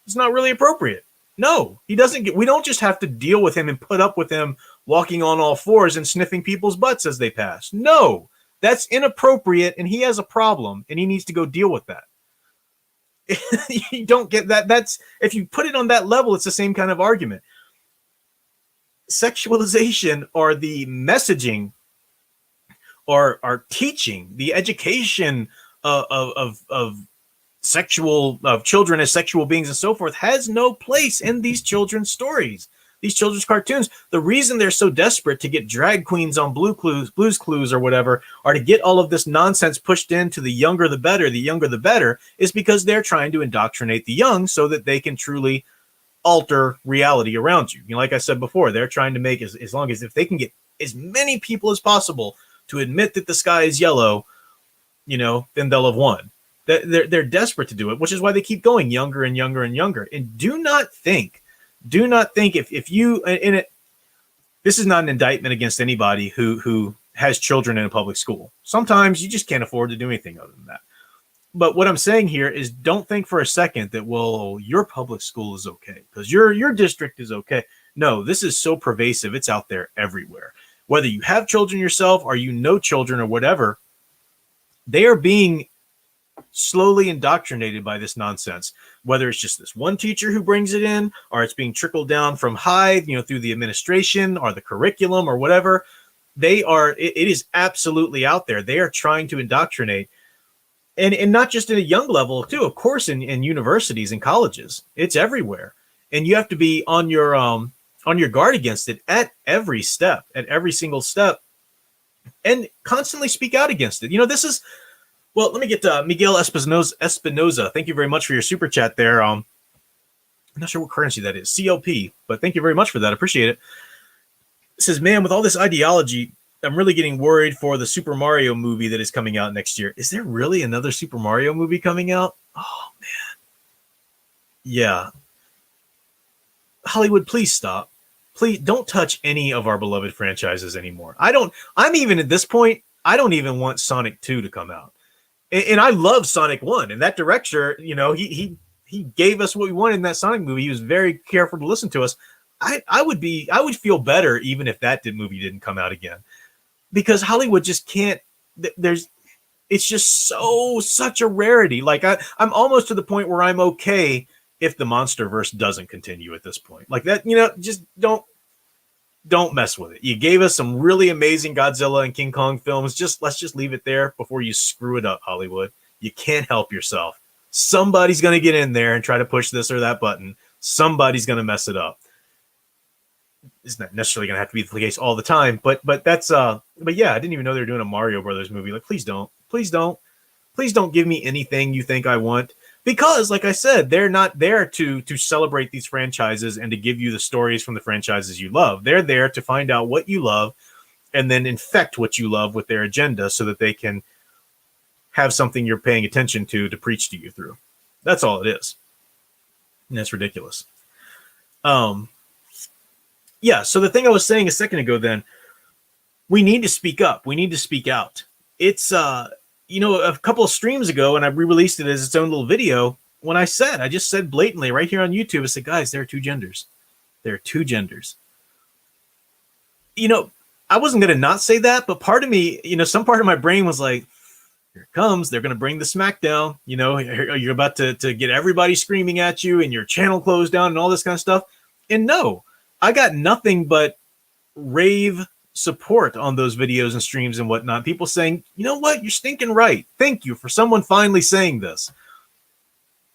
it's not really appropriate. No, he doesn't get, we don't just have to deal with him and put up with him walking on all fours and sniffing people's butts as they pass. No, that's inappropriate and he has a problem and he needs to go deal with that. You don't get that. That's, if you put it on that level, it's the same kind of argument. Sexualization or the messaging or our teaching, the education of children as sexual beings and so forth has no place in these children's stories, these children's cartoons. The reason they're so desperate to get drag queens on Blue's Clues or whatever, or to get all of this nonsense pushed into the younger the better, is because they're trying to indoctrinate the young so that they can truly alter reality around you. You know, like I said before, they're trying to make as long as if they can get as many people as possible to admit that the sky is yellow, you know, then they'll have won. They're desperate to do it, which is why they keep going younger and younger and younger. And do not think if you, and it, this is not an indictment against anybody who has children in a public school. Sometimes you just can't afford to do anything other than that. But what I'm saying here is don't think for a second that, well, your public school is okay because your district is okay. No, this is so pervasive. It's out there everywhere. Whether you have children yourself or you know children or whatever, they are being slowly indoctrinated by this nonsense, whether it's just this one teacher who brings it in or it's being trickled down from high, you know, through the administration or the curriculum or whatever. It is absolutely out there. They are trying to indoctrinate, and not just at a young level too, of course, in universities and colleges, it's everywhere. And you have to be on your guard against it at every step, at every single step, and constantly speak out against it. You know, this is Well, let me get Miguel Espinoza. Thank you very much for your super chat there. I'm not sure what currency that is, CLP, but thank you very much for that. Appreciate it. It says, man, with all this ideology, I'm really getting worried for the Super Mario movie that is coming out next year. Is there really another Super Mario movie coming out? Oh, man. Yeah. Hollywood, please stop. Please don't touch any of our beloved franchises anymore. I'm even at this point, I don't even want Sonic 2 to come out. And I love Sonic 1. And that director, you know, he gave us what we wanted in that Sonic movie. He was very careful to listen to us. I would feel better even if that movie didn't come out again. Because Hollywood just can't, it's just such a rarity. Like I'm almost to the point where I'm okay if the MonsterVerse doesn't continue at this point. Like that, you know, just don't mess with it. You gave us some really amazing Godzilla and King Kong films. Let's just leave it there before you screw it up, Hollywood. You can't help yourself. Somebody's going to get in there and try to push this or that button. Somebody's going to mess it up. It's not necessarily going to have to be the case all the time, but that's but yeah, I didn't even know they were doing a Mario Brothers movie. Like, please don't give me anything you think I want, because like I said, they're not there to celebrate these franchises and to give you the stories from the franchises you love. They're there to find out what you love and then infect what you love with their agenda so that they can have something you're paying attention to preach to you through. That's all it is. And that's ridiculous. Yeah, so the thing I was saying a second ago then, we need to speak up. We need to speak out. It's, you know, a couple of streams ago, and I re-released it as its own little video, when I just said blatantly right here on YouTube, I said, guys, there are two genders. There are two genders. You know, I wasn't going to not say that, but part of me, you know, some part of my brain was like, here it comes. They're going to bring the smackdown. You know, you're about to get everybody screaming at you and your channel closed down and all this kind of stuff. And no, I got nothing but rave support on those videos and streams and whatnot. People saying, you know what? You're stinking right. Thank you for someone finally saying this.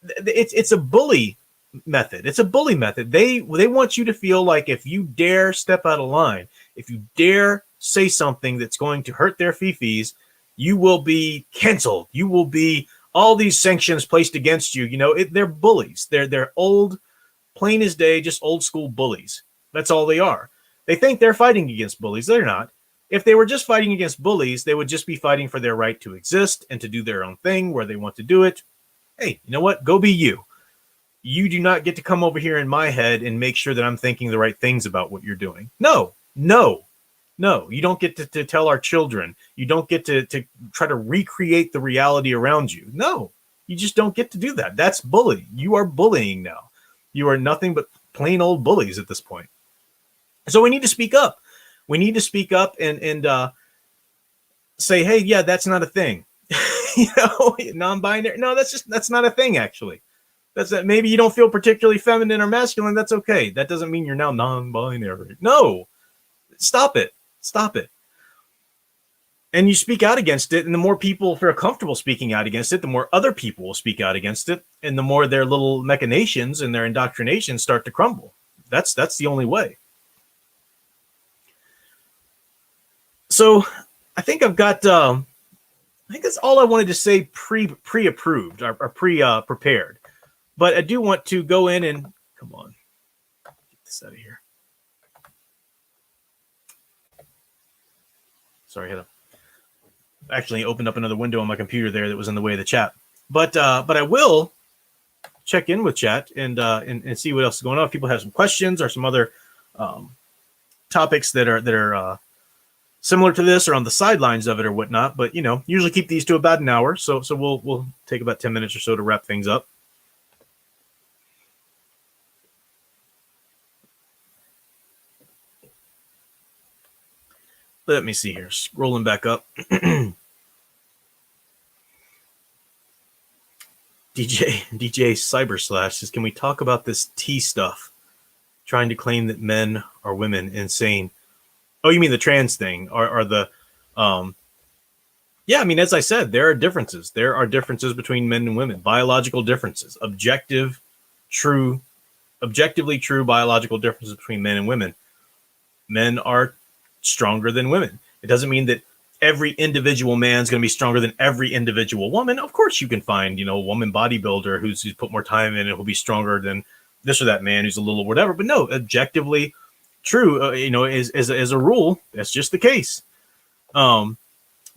It's a bully method. It's a bully method. They want you to feel like if you dare step out of line, if you dare say something that's going to hurt their fifis, you will be canceled. You will be all these sanctions placed against you. You know, they're bullies. They're old, plain as day, just old school bullies. That's all they are. They think they're fighting against bullies. They're not. If they were just fighting against bullies, they would just be fighting for their right to exist and to do their own thing where they want to do it. Hey, you know what? Go be you. You do not get to come over here in my head and make sure that I'm thinking the right things about what you're doing. No. You don't get to tell our children. You don't get to try to recreate the reality around you. No, you just don't get to do that. That's bullying. You are bullying now. You are nothing but plain old bullies at this point. So we need to speak up. We need to speak up and say, hey, yeah, that's not a thing. You know, non-binary. No, that's not a thing, actually. Maybe you don't feel particularly feminine or masculine. That's okay. That doesn't mean you're now non-binary. No, stop it. Stop it. And you speak out against it. And the more people feel comfortable speaking out against it, the more other people will speak out against it. And the more their little machinations and their indoctrinations start to crumble. That's the only way. So I think I've got, I think that's all I wanted to say pre-approved or prepared. But I do want to go in and, come on, get this out of here. Sorry, I had to actually opened up another window on my computer there that was in the way of the chat. But I will check in with chat and see what else is going on. If people have some questions or some other topics that are similar to this or on the sidelines of it or whatnot. But, you know, usually keep these to about an hour. So we'll take about 10 minutes or so to wrap things up. Let me see here. Scrolling back up. DJ Cyber Slash says, can we talk about this T stuff? Trying to claim that men are women. Insane. Oh, you mean the trans thing? Or the yeah, I mean, as I said, there are differences. There are differences between men and women. Biological differences. Objectively true biological differences between men and women. Men are stronger than women. It doesn't mean that every individual man's going to be stronger than every individual woman. Of course, you can find, a woman bodybuilder who's put more time in and who'll be stronger than this or that man who's a little whatever. But no, objectively true, as a rule, that's just the case.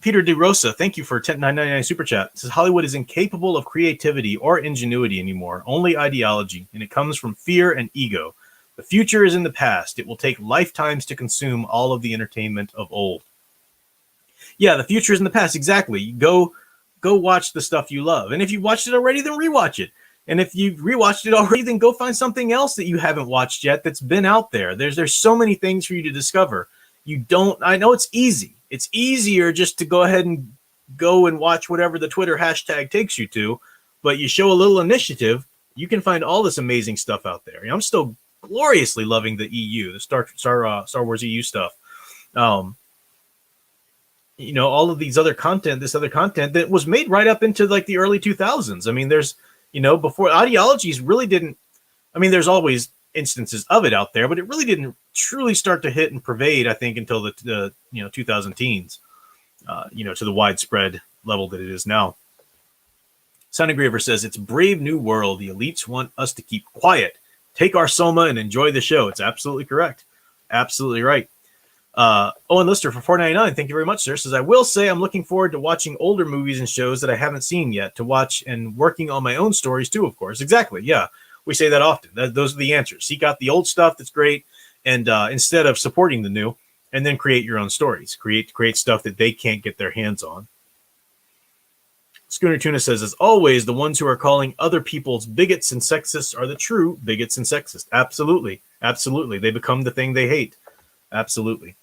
Peter DeRosa, thank you for $9.99 super chat. It says Hollywood is incapable of creativity or ingenuity anymore, only ideology, and it comes from fear and ego. The future is in the past. It will take lifetimes to consume all of the entertainment of old. Yeah, the future is in the past. Exactly. Go watch the stuff you love. And if you watched it already, then rewatch it. And if you've rewatched it already, then go find something else that you haven't watched yet that's been out there. There's so many things for you to discover. I know it's easy. It's easier just to go ahead and go and watch whatever the Twitter hashtag takes you to, but you show a little initiative, you can find all this amazing stuff out there. I'm still gloriously loving the EU, the Star Wars EU stuff. All of this other content that was made right up into like the early 2000s. I mean, there's, before ideologies really didn't, there's always instances of it out there, but it really didn't truly start to hit and pervade, I think, until the 2000 teens, to the widespread level that it is now. Sonograver says, it's Brave New World. The elites want us to keep quiet, take our soma and enjoy the show. It's absolutely correct. Absolutely right. Owen Lister for $4.99. Thank you very much, sir. Says, I will say I'm looking forward to watching older movies and shows that I haven't seen yet to watch and working on my own stories too, of course. Exactly. Yeah. We say that often. Those are the answers. Seek out the old stuff that's great, and instead of supporting the new, and then create your own stories. Create stuff that they can't get their hands on. Schooner Tuna says, as always, the ones who are calling other people's bigots and sexists are the true bigots and sexists. Absolutely. Absolutely. They become the thing they hate. Absolutely.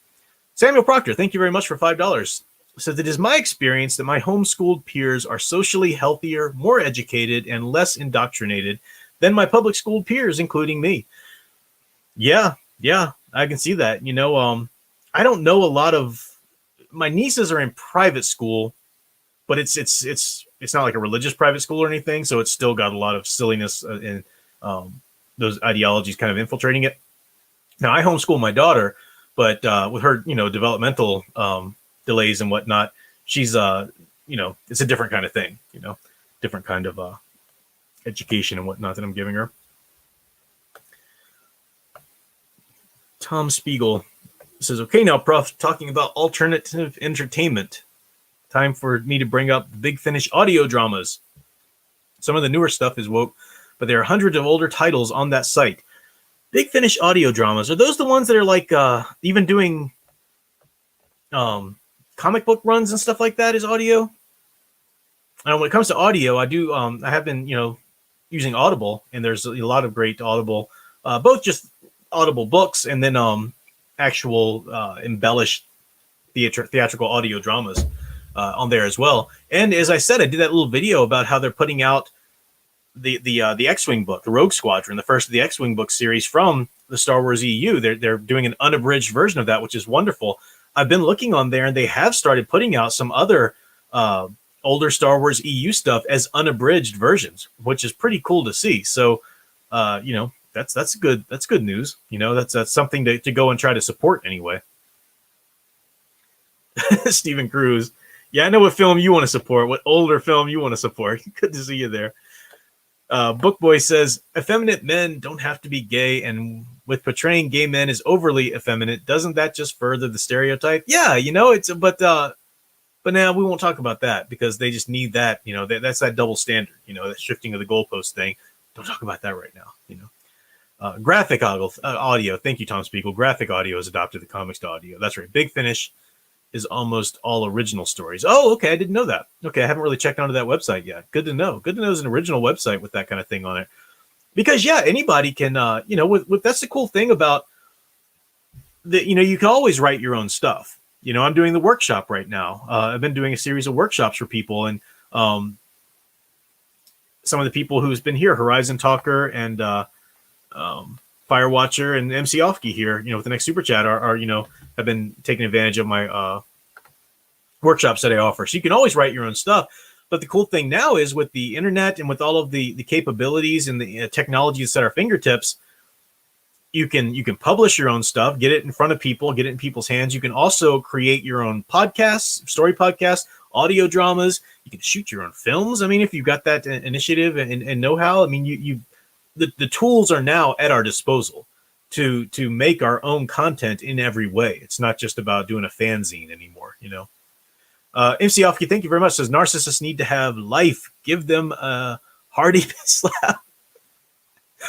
Samuel Proctor, thank you very much for $5. Says, it is my experience that my homeschooled peers are socially healthier, more educated, and less indoctrinated than my public school peers, including me. Yeah, I can see that. I don't know a lot of my nieces are in private school, but it's not like a religious private school or anything, so it's still got a lot of silliness and those ideologies kind of infiltrating it. Now, I homeschool my daughter, but with her, developmental delays and whatnot, she's it's a different kind of thing, different kind of education and whatnot that I'm giving her. Tom Spiegel says, okay, now, Prof, talking about alternative entertainment. Time for me to bring up the Big Finish audio dramas. Some of the newer stuff is woke, but there are hundreds of older titles on that site. Big Finish audio dramas, are those the ones that are like even doing comic book runs and stuff like that is audio? And when it comes to audio, I have been, using Audible, and there's a lot of great Audible, both just Audible books and then actual embellished theatrical audio dramas on there as well. And as I said, I did that little video about how they're putting out the X-Wing book, the Rogue Squadron, the first of the X-Wing book series from the Star Wars EU. They're doing an unabridged version of that, which is wonderful. I've been looking on there, and they have started putting out some other older Star Wars EU stuff as unabridged versions, which is pretty cool to see. So, that's good. That's good news. That's something to go and try to support anyway. Stephen Cruz. Yeah, I know what film you want to support, what older film you want to support. Good to see you there. Bookboy says, effeminate men don't have to be gay, and with portraying gay men as overly effeminate, doesn't that just further the stereotype? Yeah, but now we won't talk about that because they just need that, that's that double standard, that shifting of the goalpost thing. Don't talk about that right now, graphic audio. Thank you, Tom Spiegel. Graphic audio has adopted the comics to audio. That's right. Big Finish is almost all original stories. Oh, okay. I didn't know that. Okay. I haven't really checked onto that website yet. Good to know. Good to know there's an original website with that kind of thing on it. Because yeah, anybody can, with that's the cool thing about the, you can always write your own stuff. I'm doing the workshop right now. I've been doing a series of workshops for people, and some of the people who's been here, Horizon Talker and Firewatcher and MC Offkey here, with the next super chat are have been taking advantage of my workshops that I offer. So you can always write your own stuff. But the cool thing now is with the internet and with all of the capabilities and the technologies at our fingertips, You can publish your own stuff, get it in front of people, get it in people's hands. You can also create your own podcasts, story podcasts, audio dramas. You can shoot your own films. I mean, if you've got that initiative and know-how, I mean, the tools are now at our disposal to make our own content in every way. It's not just about doing a fanzine anymore, you know. MC Offkey, thank you very much. Says narcissists need to have life. Give them a hearty slap.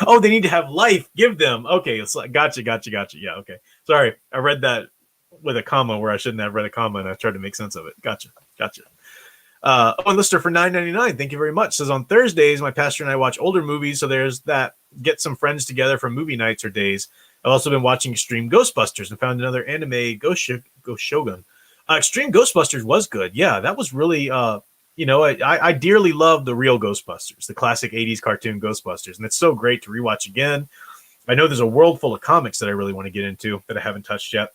Oh, they need to have life. Give them. Okay, it's like gotcha. Yeah, okay. Sorry, I read that with a comma where I shouldn't have read a comma, and I tried to make sense of it. Gotcha. Owen Lister for $9.99. Thank you very much. Says on Thursdays, my pastor and I watch older movies, so there's that. Get some friends together for movie nights or days. I've also been watching Extreme Ghostbusters and found another anime, Ghost Shogun. Extreme Ghostbusters was good. Yeah, that was really. I dearly love the real Ghostbusters, the classic 80s cartoon Ghostbusters, and it's so great to rewatch again. I know there's a world full of comics that I really want to get into that I haven't touched yet,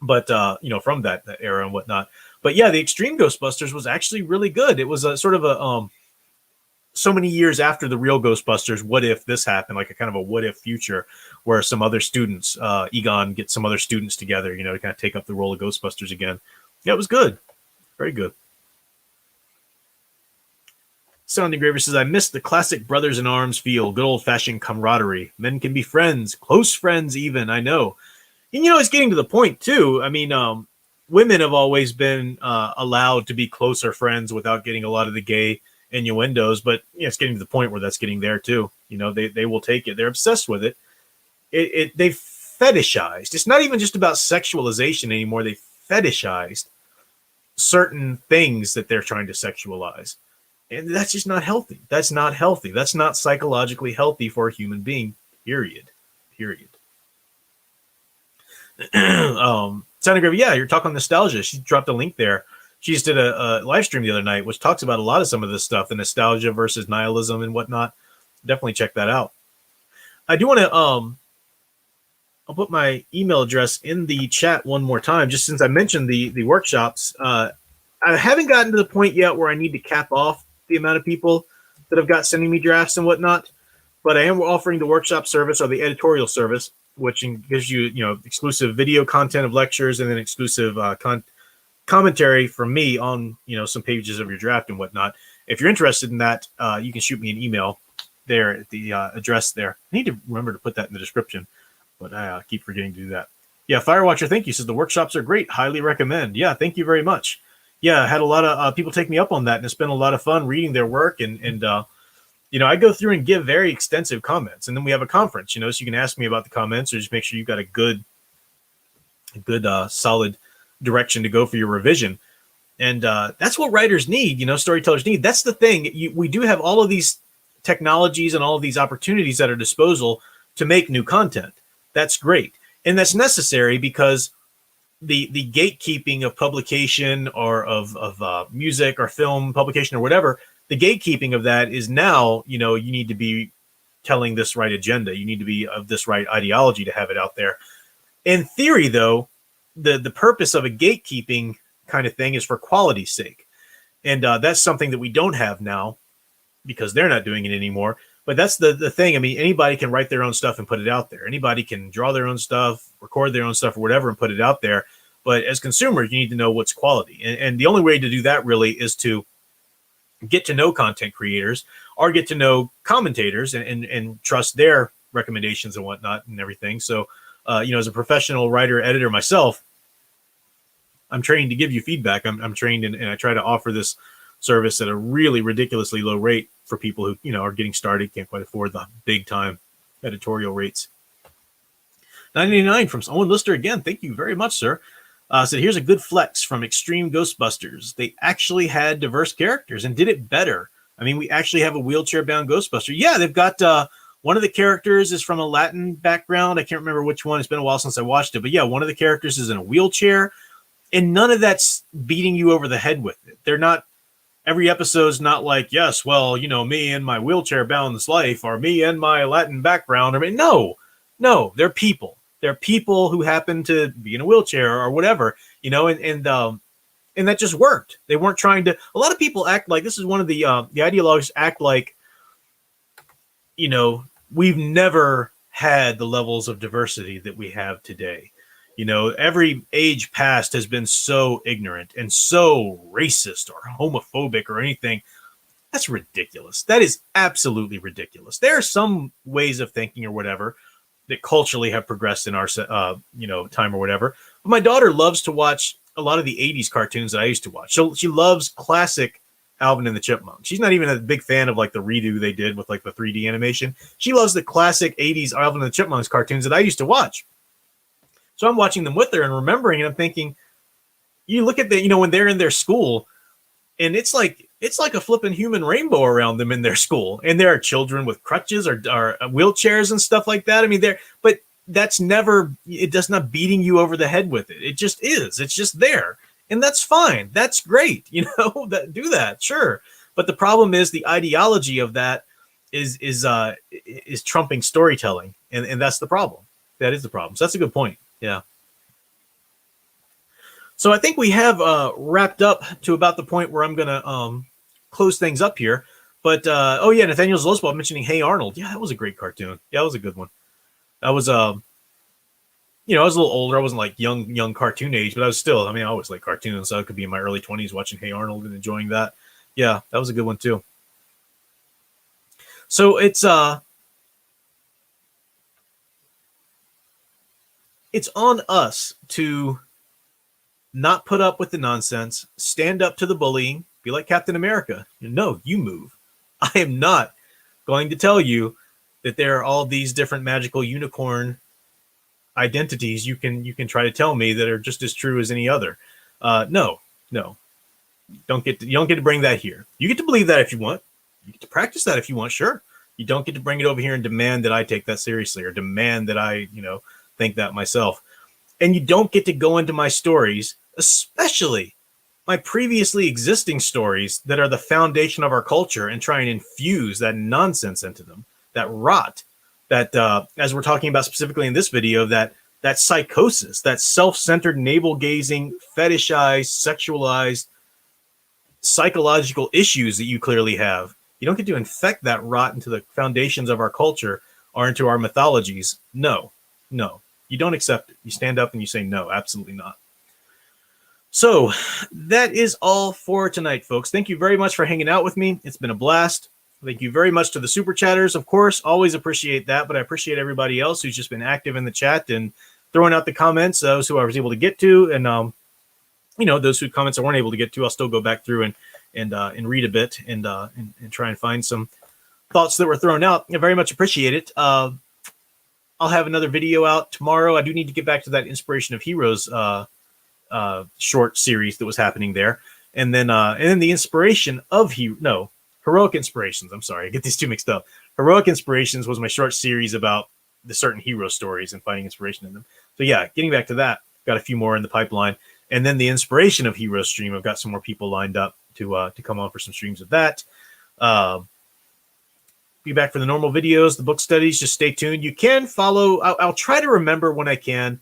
but from that era and whatnot. But yeah, the Extreme Ghostbusters was actually really good. It was a sort of a so many years after the real Ghostbusters, what if this happened, like a kind of a what if future where some other students, Egon gets some other students together, to kind of take up the role of Ghostbusters again. Yeah, it was good. Very good. Sounding Graver says, I miss the classic brothers in arms feel, good old-fashioned camaraderie. Men can be friends, close friends even, I know. And, it's getting to the point, too. I mean, women have always been allowed to be closer friends without getting a lot of the gay innuendos, but it's getting to the point where that's getting there, too. They will take it. They're obsessed with it. They've fetishized. It's not even just about sexualization anymore. They fetishized certain things that they're trying to sexualize. And that's just not healthy. That's not healthy. That's not psychologically healthy for a human being, period. Sounding Gravy, yeah, you're talking nostalgia. She dropped a link there. She just did a live stream the other night, which talks about a lot of some of this stuff, the nostalgia versus nihilism and whatnot. Definitely check that out. I do want to, I'll put my email address in the chat one more time, just since I mentioned the workshops. I haven't gotten to the point yet where I need to cap off the amount of people that have got sending me drafts and whatnot, but I am offering the workshop service or the editorial service, which gives you, exclusive video content of lectures and then exclusive commentary from me on, some pages of your draft and whatnot. If you're interested in that, you can shoot me an email there at the address there. I need to remember to put that in the description, but I keep forgetting to do that. Yeah, Firewatcher, thank you. Says the workshops are great. Highly recommend. Yeah, thank you very much. Yeah, I had a lot of people take me up on that, and it's been a lot of fun reading their work. And I go through and give very extensive comments, and then we have a conference, so you can ask me about the comments or just make sure you've got a good, solid direction to go for your revision. And that's what writers need, storytellers need. That's the thing. We do have all of these technologies and all of these opportunities at our disposal to make new content. That's great. And that's necessary because the gatekeeping of publication or of music or film publication or whatever, the gatekeeping of that is now, you need to be telling this right agenda. You need to be of this right ideology to have it out there. In theory, though, the purpose of a gatekeeping kind of thing is for quality's sake. And that's something that we don't have now because they're not doing it anymore. But that's the thing. I mean, anybody can write their own stuff and put it out there. Anybody can draw their own stuff, record their own stuff or whatever and put it out there. But as consumers, you need to know what's quality. And the only way to do that really is to get to know content creators or get to know commentators and trust their recommendations and whatnot and everything. So, as a professional writer, editor myself, I'm trained to give you feedback. I'm trained and I try to offer this service at a really ridiculously low rate for people who, are getting started, can't quite afford the big time editorial rates. $9.89 from Owen Lister again. Thank you very much, sir. So here's a good flex from Extreme Ghostbusters. They actually had diverse characters and did it better. I mean, we actually have a wheelchair-bound Ghostbuster. Yeah, they've got one of the characters is from a Latin background. I can't remember which one. It's been a while since I watched it. But yeah, one of the characters is in a wheelchair. And none of that's beating you over the head with it. They're not, every episode's not like, yes, well, me and my wheelchair-bound life or me and my Latin background. I mean, no, they're people. They're people who happen to be in a wheelchair or whatever, and that just worked. They weren't trying to. A lot of people act like this is one of the ideologues act like, we've never had the levels of diversity that we have today. You know, every age past has been so ignorant and so racist or homophobic or anything. That's ridiculous. That is absolutely ridiculous. There are some ways of thinking or whatever that culturally have progressed in our, time or whatever. But my daughter loves to watch a lot of the 80s cartoons that I used to watch. So she loves classic Alvin and the Chipmunks. She's not even a big fan of like the redo they did with like the 3D animation. She loves the classic 80s Alvin and the Chipmunks cartoons that I used to watch. So I'm watching them with her and remembering, and I'm thinking, you look at the, when they're in their school, and it's like a flipping human rainbow around them in their school. And there are children with crutches or wheelchairs and stuff like that. I mean, but that's never, it does not beating you over the head with it. It just is. It's just there. And that's fine. That's great. Do that. Sure. But the problem is the ideology of that is trumping storytelling. And that's the problem. That is the problem. So that's a good point. Yeah. So I think we have wrapped up to about the point where I'm going to close things up here. But, Nathaniel Zlosball mentioning Hey Arnold. Yeah, that was a great cartoon. Yeah, that was a good one. That was, I was a little older. I wasn't like young cartoon age, but I was still, I always like cartoons. So I could be in my early 20s watching Hey Arnold and enjoying that. Yeah, that was a good one too. So it's on us to not put up with the nonsense, stand up to the bullying, be like Captain America. No, you move. I am not going to tell you that there are all these different magical unicorn identities you can try to tell me that are just as true as any other. No. You don't get to bring that here. You get to believe that if you want. You get to practice that if you want, sure. You don't get to bring it over here and demand that I take that seriously or demand that I, think that myself. And you don't get to go into my stories, especially my previously existing stories that are the foundation of our culture, and try and infuse that nonsense into them, that rot, that, as we're talking about specifically in this video, that psychosis, that self-centered, navel-gazing, fetishized, sexualized, psychological issues that you clearly have. You don't get to infect that rot into the foundations of our culture or into our mythologies. No. You don't accept it. You stand up and you say, no, absolutely not. So that is all for tonight, folks. Thank you very much for hanging out with me. It's been a blast. Thank you very much to the super chatters. Of course, always appreciate that, but I appreciate everybody else who's just been active in the chat and throwing out the comments, those who I was able to get to. And, those who comments I weren't able to get to, I'll still go back through and read a bit and try and find some thoughts that were thrown out. I very much appreciate it. I'll have another video out tomorrow. I do need to get back to that Inspiration of Heroes short series that was happening there. And then the Inspiration of Heroic Inspirations. I'm sorry, I get these two mixed up. Heroic Inspirations was my short series about the certain hero stories and finding inspiration in them. So yeah, getting back to that, got a few more in the pipeline. And then the Inspiration of Heroes stream, I've got some more people lined up to come on for some streams of that. Be back for the normal videos, the book studies. Just stay tuned. You can follow. I'll try to remember when I can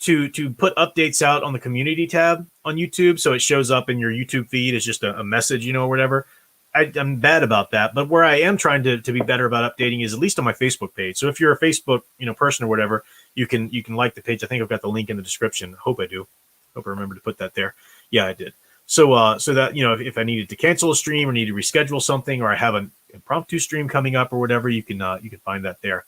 to put updates out on the community tab on YouTube, so it shows up in your YouTube feed as just a message, or whatever. I'm bad about that, but where I am trying to be better about updating is at least on my Facebook page. So if you're a Facebook person or whatever, you can like the page. I think I've got the link in the description. Hope I do. Hope I remember to put that there. Yeah, I did. So that if I needed to cancel a stream or need to reschedule something, or I have an impromptu stream coming up or whatever, you can find that there.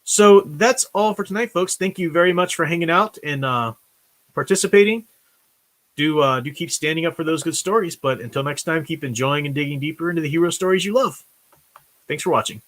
So that's all for tonight, folks. Thank you very much for hanging out and participating. Do keep standing up for those good stories. But until next time, keep enjoying and digging deeper into the hero stories you love. Thanks for watching.